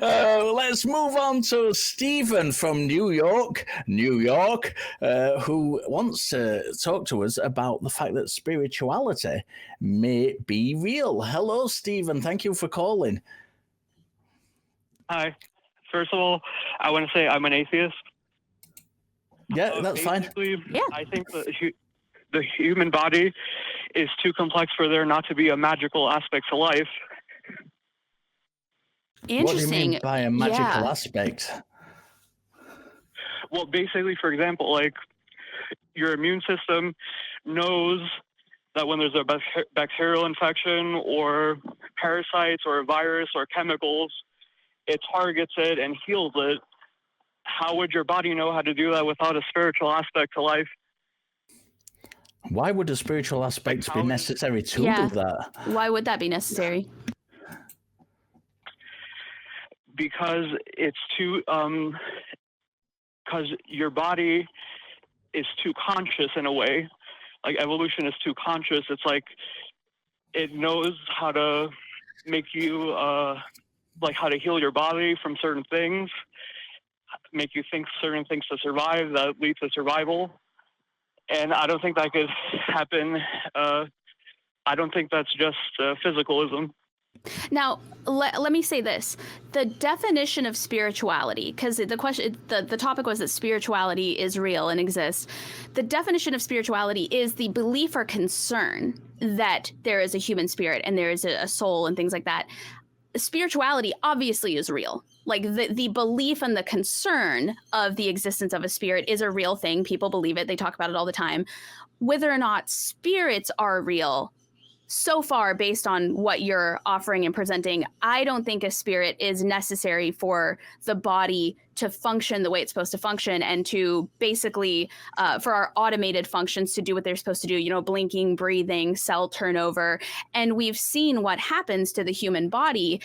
Let's move on to Stephen from New York, who wants to talk to us about the fact that spirituality may be real. Hello, Stephen. Thank you for calling. Hi. First of all, I want to say I'm an atheist. Yeah, that's fine. Yeah. I think the human body is too complex for there not to be a magical aspect to life. Interesting. What do you mean by a magical aspect? Well, basically, for example, like your immune system knows that when there's a bacterial infection or parasites or a virus or chemicals, it targets it and heals it. How would your body know how to do that without a spiritual aspect to life? Why would a spiritual aspect be necessary to do that? Why would that be necessary? Because it's too, because your body is too conscious in a way. Like evolution is too conscious. It's like it knows how to make you, like how to heal your body from certain things, make you think certain things to survive that lead to survival. And I don't think that could happen. I don't think that's just physicalism. Now, let me say this. The definition of spirituality, because the topic was that spirituality is real and exists. The definition of spirituality is the belief or concern that there is a human spirit and there is a soul and things like that. Spirituality obviously is real. Like the belief and the concern of the existence of a spirit is a real thing. People believe it. They talk about it all the time. Whether or not spirits are real, so far, based on what you're offering and presenting, I don't think a spirit is necessary for the body to function the way it's supposed to function and to basically for our automated functions to do what they're supposed to do, you know, blinking, breathing, cell turnover. And we've seen what happens to the human body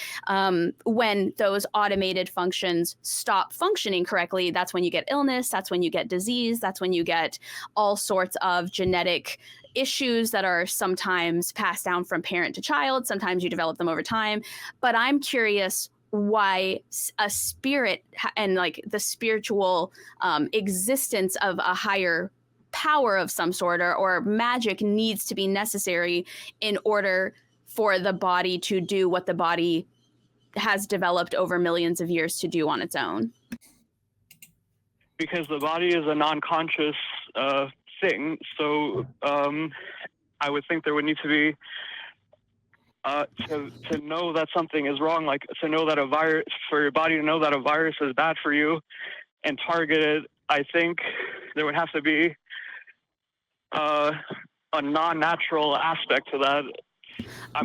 when those automated functions stop functioning correctly. That's when you get illness. That's when you get disease. That's when you get all sorts of genetic issues that are sometimes passed down from parent to child. Sometimes you develop them over time. But I'm curious why a spirit and like the spiritual existence of a higher power of some sort or magic needs to be necessary in order for the body to do what the body has developed over millions of years to do on its own. Because the body is a non-conscious thing, so I would think there would need to be to know that something is wrong, like to know that a virus, for your body to know that a virus is bad for you and target it. I think there would have to be a non-natural aspect to that.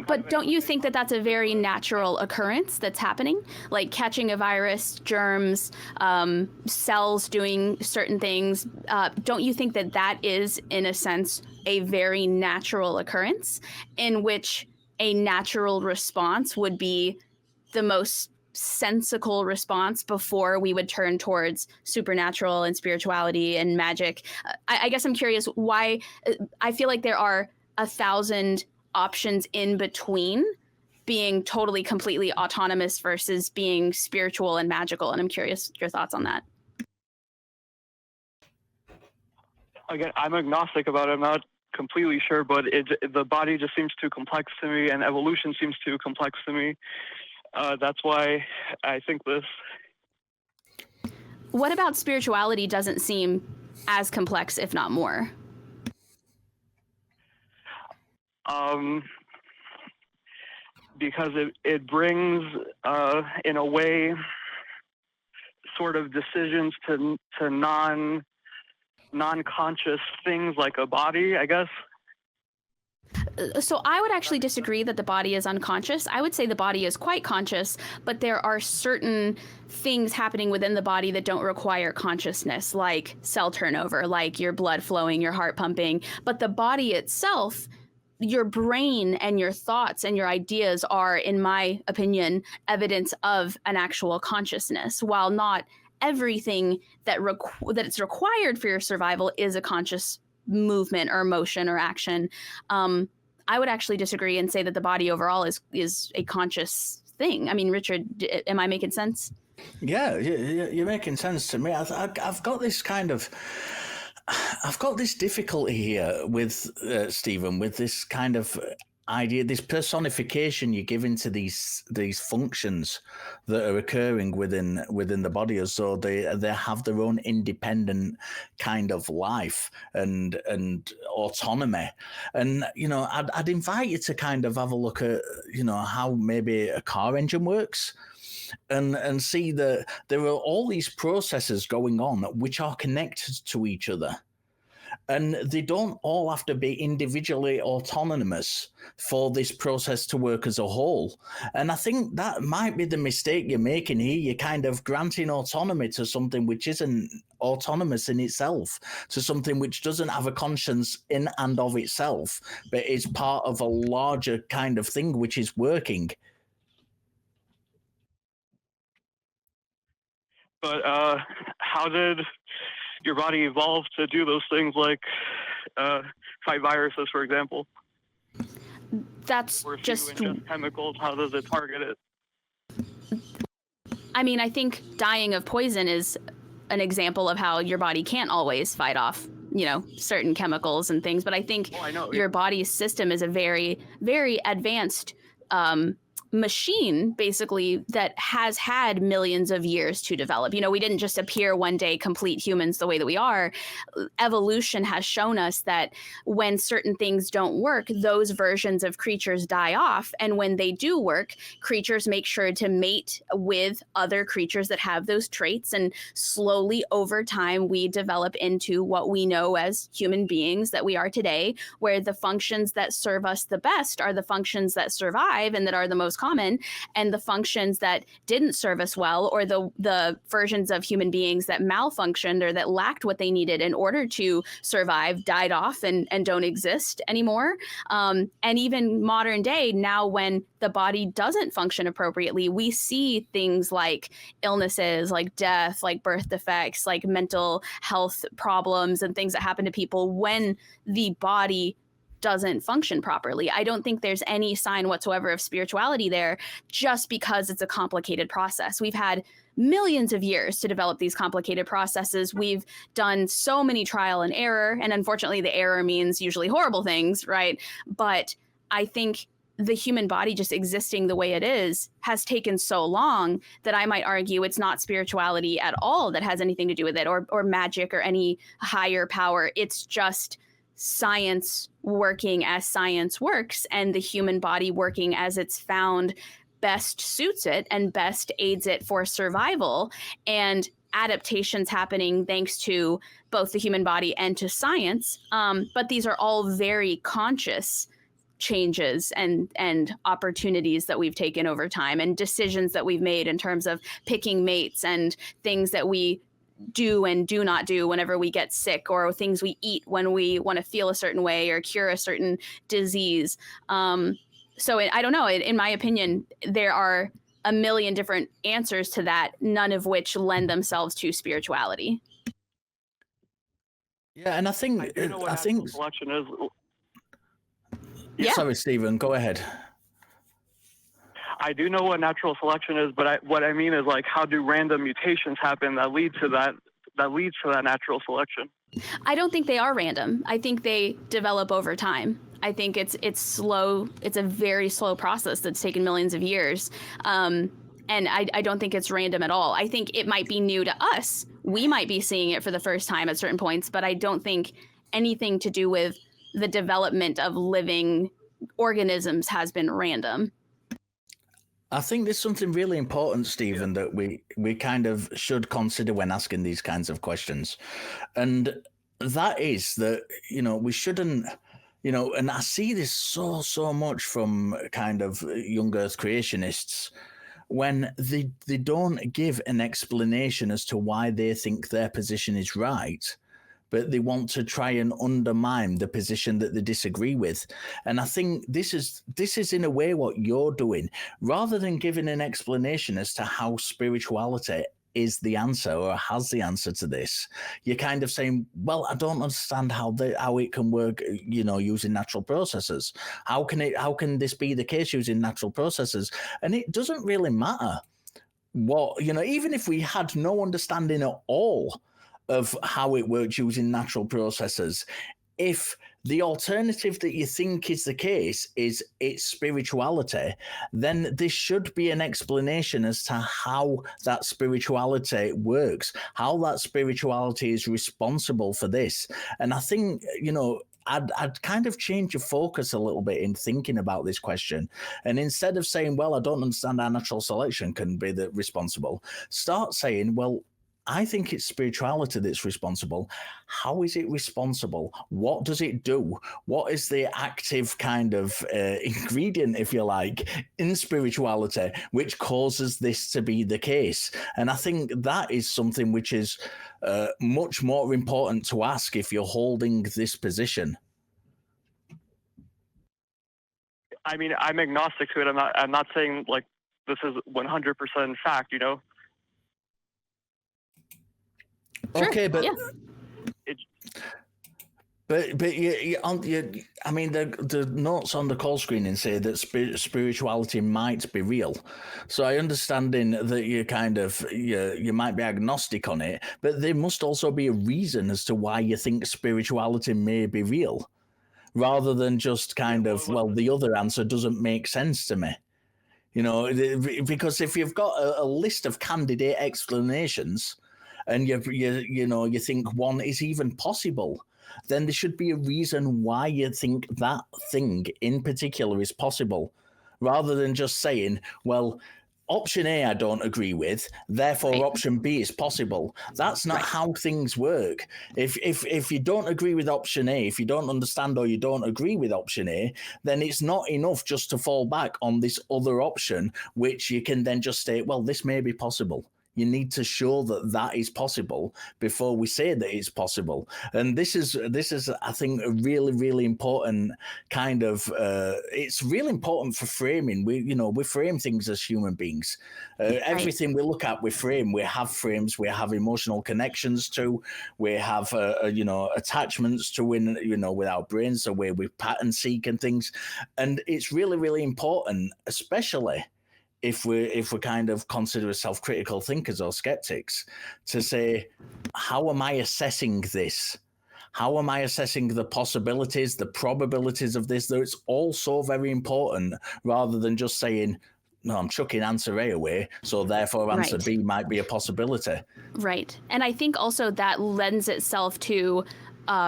But don't you think that that's a very natural occurrence that's happening? Like catching a virus, germs, cells doing certain things. Don't you think that that is, in a sense, a very natural occurrence in which a natural response would be the most sensical response before we would turn towards supernatural and spirituality and magic? I guess I'm curious why. I feel like there are 1,000 options in between being totally, completely autonomous versus being spiritual and magical. And I'm curious your thoughts on that. Again, I'm agnostic about it. I'm not completely sure, but the body just seems too complex to me and evolution seems too complex to me. That's why I think this. What about spirituality doesn't seem as complex, if not more? Because it brings, in a way, sort of decisions to non-conscious things like a body, I guess. So I would actually disagree that the body is unconscious. I would say the body is quite conscious, but there are certain things happening within the body that don't require consciousness, like cell turnover, like your blood flowing, your heart pumping. But the body itself, your brain and your thoughts and your ideas are, in my opinion, evidence of an actual consciousness. While not everything that it's required for your survival is a conscious movement or motion or action, I would actually disagree and say that the body overall is a conscious thing. I mean, Richard, am I making sense? Yeah, you're making sense to me. I've got this kind of, I've got this difficulty here with Stephen, with this kind of idea, this personification you give into these functions that are occurring within the body, as though they have their own independent kind of life and autonomy. And I'd invite you to kind of have a look at how maybe a car engine works. And see that there are all these processes going on which are connected to each other. And they don't all have to be individually autonomous for this process to work as a whole. And I think that might be the mistake you're making here. You're kind of granting autonomy to something which isn't autonomous in itself, to something which doesn't have a conscience in and of itself, but is part of a larger kind of thing which is working. But how did your body evolve to do those things, like fight viruses, for example? That's or if just you ingest chemicals, how does it target it? I mean, I think dying of poison is an example of how your body can't always fight off, certain chemicals and things. But I think your body's system is a very, very advanced machine, basically, that has had millions of years to develop. We didn't just appear one day complete humans the way that we are. Evolution has shown us that when certain things don't work, those versions of creatures die off. And when they do work, creatures make sure to mate with other creatures that have those traits. And slowly over time, we develop into what we know as human beings that we are today, where the functions that serve us the best are the functions that survive and that are the most common, and the functions that didn't serve us well, or the versions of human beings that malfunctioned or that lacked what they needed in order to survive, died off and don't exist anymore. And even modern day, now when the body doesn't function appropriately, we see things like illnesses, like death, like birth defects, like mental health problems and things that happen to people when the body doesn't function properly. I don't think there's any sign whatsoever of spirituality there, just because it's a complicated process. We've had millions of years to develop these complicated processes. We've done so many trial and error, and unfortunately the error means usually horrible things, right? But I think the human body just existing the way it is has taken so long that I might argue it's not spirituality at all that has anything to do with it, or magic or any higher power. It's just science working as science works, and the human body working as it's found best suits it and best aids it for survival, and adaptations happening thanks to both the human body and to science. But these are all very conscious changes and opportunities that we've taken over time, and decisions that we've made in terms of picking mates and things that we do and do not do whenever we get sick, or things we eat when we want to feel a certain way or cure a certain disease. So I don't know. In my opinion, there are a million different answers to that, none of which lend themselves to spirituality. Yeah, and I think selection is. Yeah. Sorry, Stephen, go ahead. I do know what natural selection is, but what I mean is, like, how do random mutations happen that lead to that natural selection? I don't think they are random. I think they develop over time. I think it's slow. It's a very slow process that's taken millions of years. And I don't think it's random at all. I think it might be new to us. We might be seeing it for the first time at certain points, but I don't think anything to do with the development of living organisms has been random. I think there's something really important, Stephen, that we kind of should consider when asking these kinds of questions. And that is that, we shouldn't, and I see this so much from kind of young earth creationists, when they don't give an explanation as to why they think their position is right, but they want to try and undermine the position that they disagree with. And I think this is in a way what you're doing. Rather than giving an explanation as to how spirituality is the answer or has the answer to this, you're kind of saying, well, I don't understand how it can work, using natural processes. How can this be the case using natural processes? And it doesn't really matter what, even if we had no understanding at all of how it works using natural processes, if the alternative that you think is the case is its spirituality, then there should be an explanation as to how that spirituality works, how that spirituality is responsible for this. And I think, I'd kind of change your focus a little bit in thinking about this question. And instead of saying, well, I don't understand how natural selection can be responsible, start saying, well, I think it's spirituality that's responsible. How is it responsible? What does it do? What is the active kind of ingredient, if you like, in spirituality, which causes this to be the case? And I think that is something which is much more important to ask if you're holding this position. I mean, I'm agnostic to it. I'm not saying like this is 100% fact, Sure. Okay, but yeah. I mean, the notes on the call screening say that spirituality might be real. So I understand that you kind of you might be agnostic on it, but there must also be a reason as to why you think spirituality may be real, rather than just kind of, well, the other answer doesn't make sense to me. Because if you've got a list of candidate explanations, and you think one is even possible, then there should be a reason why you think that thing in particular is possible, rather than just saying, well, option A I don't agree with, therefore option B is possible. That's not how things work. If you don't agree with option A, if you don't understand or you don't agree with option A, then it's not enough just to fall back on this other option, which you can then just state, well, this may be possible. You need to show that is possible before we say that it's possible. And this is, I think, a really, really important kind of. It's really important for framing. We frame things as human beings. Everything we look at, we frame. We have frames. We have emotional connections to. We have attachments to with our brains, the way we pattern seek and things. And it's really, really important, especially if we kind of consider as self-critical thinkers or skeptics, to say, how am I assessing this? How am I assessing the possibilities, the probabilities of this? It's all so very important, rather than just saying, no, I'm chucking answer A away, so therefore answer B might be a possibility. Right. And I think also that lends itself to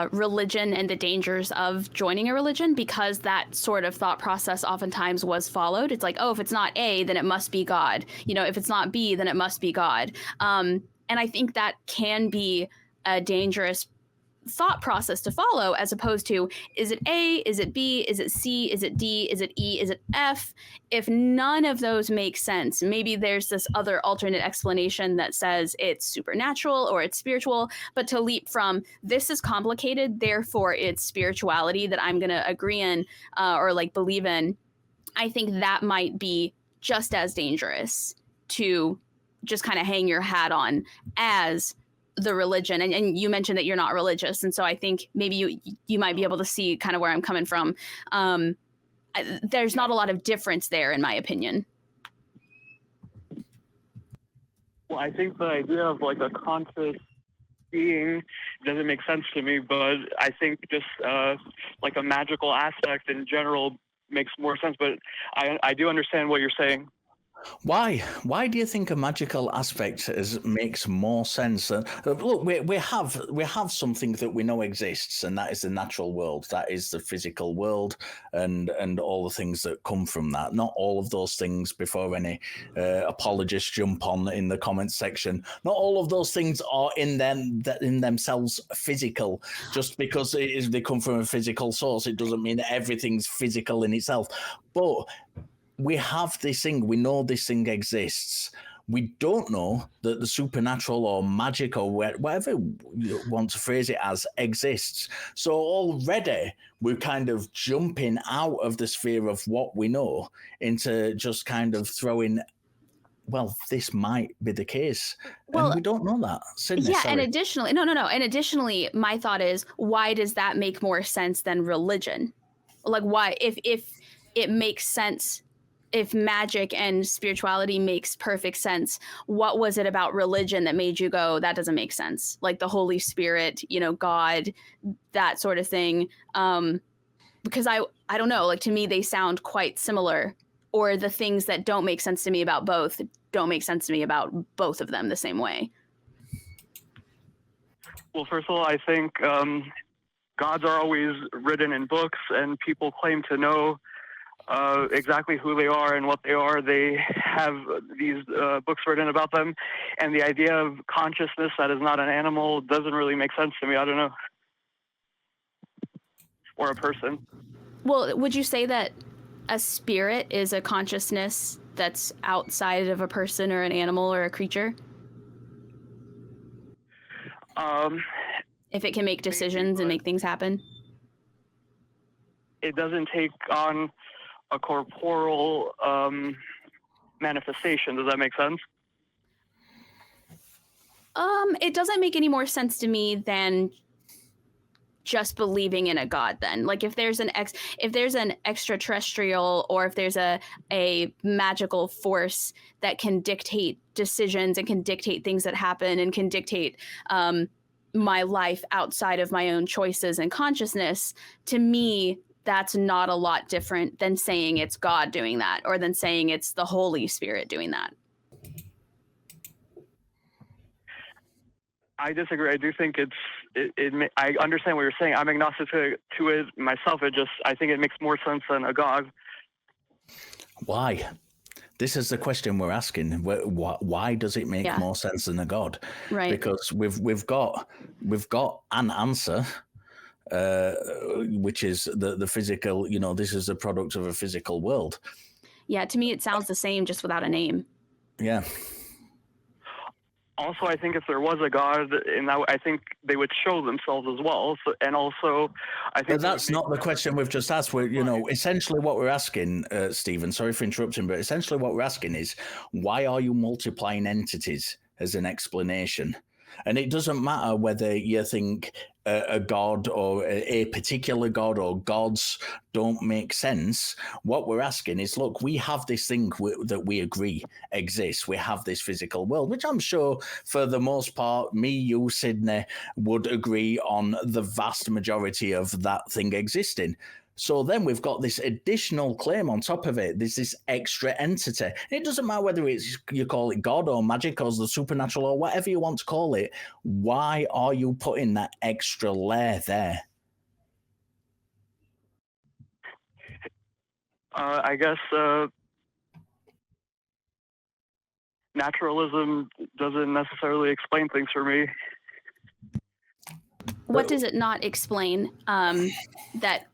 religion and the dangers of joining a religion, because that sort of thought process oftentimes was followed. It's like, oh, if it's not A, then it must be God. If it's not B, then it must be God. And I think that can be a dangerous thought process to follow, as opposed to, is it A, is it B, is it C, is it D, is it E, is it F? If none of those make sense, maybe there's this other alternate explanation that says it's supernatural or it's spiritual. But to leap from, this is complicated, therefore it's spirituality that I'm going to agree in or like believe in, I think that might be just as dangerous to just kind of hang your hat on as the religion. And you mentioned that you're not religious, and so I think maybe you might be able to see kind of where I'm coming from. There's not a lot of difference there, in my opinion. Well, I think the idea of like a conscious being doesn't make sense to me, but I think just like a magical aspect in general makes more sense. But I do understand what you're saying. Why? Why do you think a magical aspect makes more sense? Look, we have something that we know exists, and that is the natural world. That is the physical world, and all the things that come from that. Not all of those things, before any apologists jump on in the comments section. Not all of those things are in themselves physical. Just because they come from a physical source, it doesn't mean that everything's physical in itself. But we have this thing, we know this thing exists. We don't know that the supernatural or magic or whatever you want to phrase it as exists. So already we're kind of jumping out of the sphere of what we know into just kind of throwing well, this might be the case. Well, and we don't know that. Sydney, yeah, sorry. and additionally, no. And additionally, my thought is, why does that make more sense than religion? Like, why, if it makes sense, if magic and spirituality makes perfect sense, what was it about religion that made you go, that doesn't make sense? Like the Holy Spirit, God, that sort of thing. Because I don't know, like to me, they sound quite similar. Or the things that don't make sense to me about both don't make sense to me about both of them the same way. Well, first of all, I think gods are always written in books, and people claim to know exactly who they are and what they are. They have these books written about them, and the idea of consciousness that is not an animal doesn't really make sense to me. I don't know. Or a person. Well, would you say that a spirit is a consciousness that's outside of a person or an animal or a creature? If it can make decisions and make things happen? It doesn't take on a corporeal manifestation. Does that make sense? It doesn't make any more sense to me than just believing in a god. Then, like, if there's an extraterrestrial, or if there's a magical force that can dictate decisions and can dictate things that happen and can dictate my life outside of my own choices and consciousness, to me, that's not a lot different than saying it's God doing that, or than saying it's the Holy Spirit doing that. I disagree. I do think I understand what you're saying. I'm agnostic to it myself. I think it makes more sense than a god. Why? This is the question we're asking. Why does it make more sense than a god? Right. Because we've got an answer, which is the physical. This is a product of a physical world. Yeah, to me, it sounds the same, just without a name. Yeah. Also, I think if there was a god, I think they would show themselves as well. So, and also, I think... But that's not the question we've just asked. Essentially what we're asking, Stephen, sorry for interrupting, but essentially what we're asking is, why are you multiplying entities as an explanation? And it doesn't matter whether you think a god or a particular god or gods don't make sense. What we're asking is, look, we have this thing that we agree exists. We have this physical world, which I'm sure for the most part, me, you, Sydney, would agree on the vast majority of that thing existing. So then we've got this additional claim on top of it. There's this extra entity. It doesn't matter whether you call it God or magic or the supernatural or whatever you want to call it. Why are you putting that extra layer there? I guess naturalism doesn't necessarily explain things for me. What does it not explain? That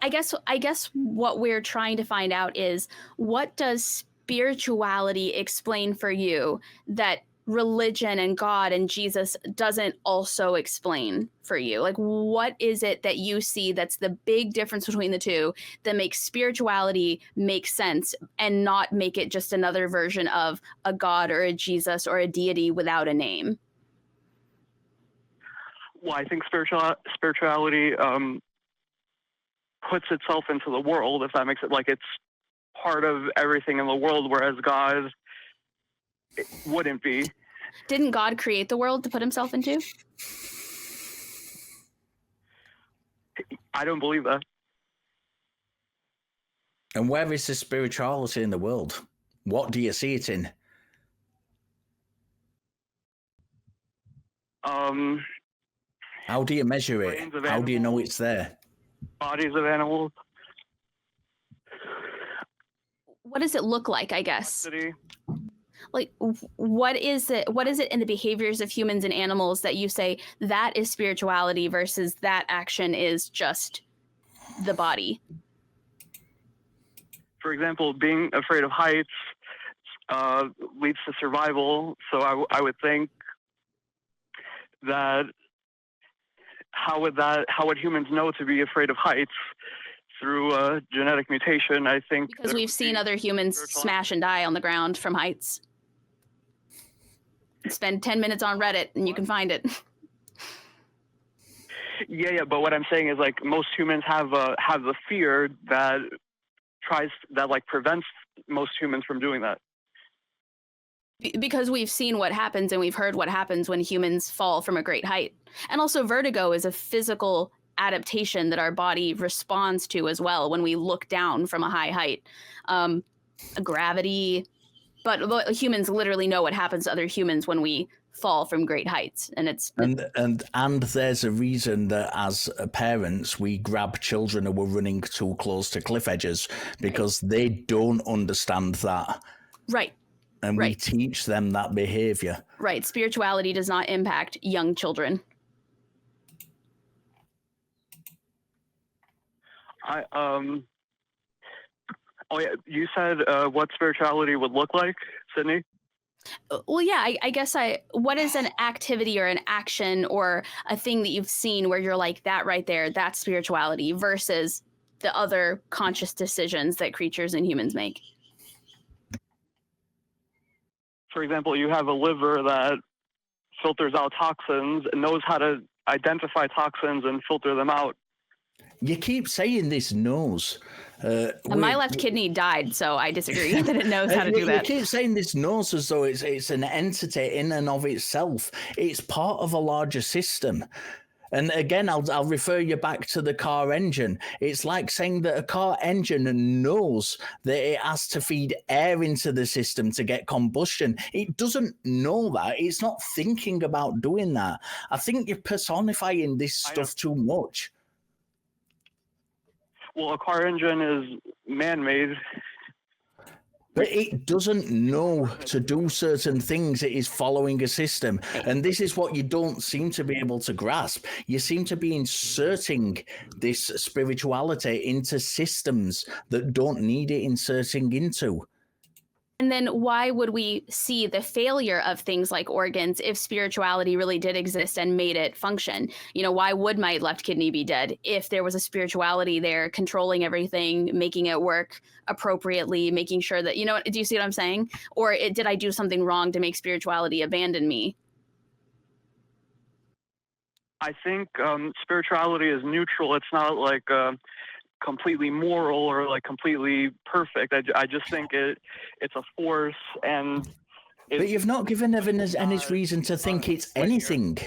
I guess what we're trying to find out is, what does spirituality explain for you that religion and God and Jesus doesn't also explain for you? Like, what is it that you see that's the big difference between the two that makes spirituality make sense and not make it just another version of a God or a Jesus or a deity without a name? Well, I think spirituality puts itself into the world, if that makes it, like, it's part of everything in the world, whereas God wouldn't be. Didn't God create the world to put himself into? I don't believe that. And where is the spirituality in the world? What do you see it in? How do you measure it? How do you know it's there? Bodies of animals. What does it look like, I guess? Like, what is it in the behaviors of humans and animals that you say that is spirituality versus that action is just the body? For example, being afraid of heights leads to survival. So I would think that how would humans know to be afraid of heights? Through genetic mutation, I think. Because we've seen other humans smash and die on the ground from heights. spend 10 minutes on Reddit and you can find it. Yeah. But what I'm saying is, like, most humans have the fear that prevents most humans from doing that. Because we've seen what happens and we've heard what happens when humans fall from a great height. And also vertigo is a physical adaptation that our body responds to as well when we look down from a high height. Gravity, but humans literally know what happens to other humans when we fall from great heights, and it's and there's a reason that as parents we grab children who are running too close to cliff edges, because they don't understand that. Right. And we teach them that behavior. Right. Spirituality does not impact young children. Oh yeah, you said what spirituality would look like, Sydney? Well, yeah, I guess what is an activity or an action or a thing that you've seen where you're like, that right there, that's spirituality, versus the other conscious decisions that creatures and humans make? For example, you have a liver that filters out toxins and knows how to identify toxins and filter them out. You keep saying this knows. My left kidney died, so I disagree that it knows how to do that. You keep saying this knows as though it's an entity in and of itself. It's part of a larger system. And again, I'll refer you back to the car engine. It's like saying that a car engine knows that it has to feed air into the system to get combustion. It doesn't know that. It's not thinking about doing that. I think you're personifying this stuff too much. Well, a car engine is man-made. But it doesn't know to do certain things. It is following a system. And this is what you don't seem to be able to grasp. You seem to be inserting this spirituality into systems that don't need it inserting into. And then why would we see the failure of things like organs if spirituality really did exist and made it function? You know, why would my left kidney be dead if there was a spirituality there controlling everything, making it work appropriately, making sure that, you know, do you see what I'm saying? Or did I do something wrong to make spirituality abandon me? I think spirituality is neutral. It's not like completely moral or like completely perfect. I just think it's a force, and but you've not given evidence any reason to think it's anything.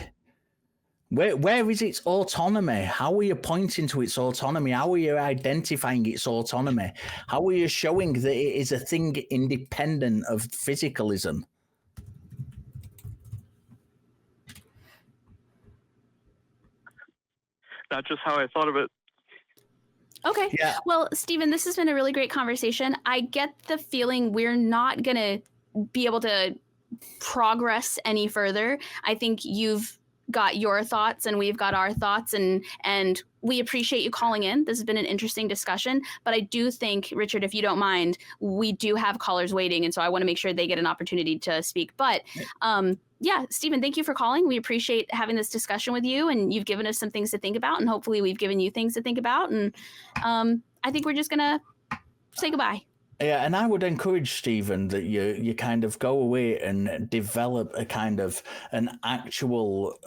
Where is its autonomy? How are you pointing to its autonomy? How are you identifying its autonomy? How are you showing that it is a thing independent of physicalism? That's just how I thought of it. Okay. Yeah. Well, Stephen, this has been a really great conversation. I get the feeling we're not going to be able to progress any further. I think you've got your thoughts and we've got our thoughts, and we appreciate you calling in. This has been an interesting discussion, but I do think, Richard, if you don't mind, we do have callers waiting, and so I want to make sure they get an opportunity to speak. But yeah, Stephen, thank you for calling. We appreciate having this discussion with you, and you've given us some things to think about, and hopefully we've given you things to think about. And I think we're just going to say goodbye. Yeah, and I would encourage, Stephen, that you kind of go away and develop a kind of an actual,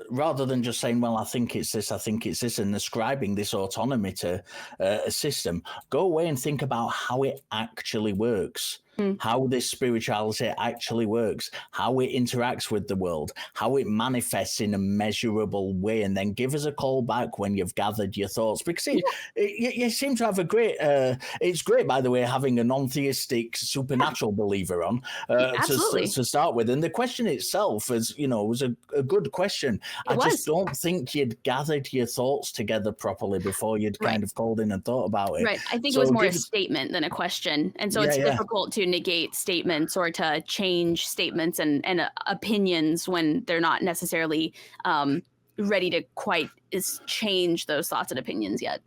rather than just saying, well, I think it's this, and ascribing this autonomy to a system, go away and think about how it actually works. How this spirituality actually works, how it interacts with the world, how it manifests in a measurable way, and then give us a call back when you've gathered your thoughts. Because you seem to have a great, it's great, by the way, having a non-theistic supernatural believer on to start with. And the question itself is, was a good question. I just don't think you'd gathered your thoughts together properly before you'd kind of called in and thought about it. Right. I think it was more a statement than a question. And so it's difficult to negate statements or to change statements and opinions when they're not necessarily ready to quite change those thoughts and opinions yet.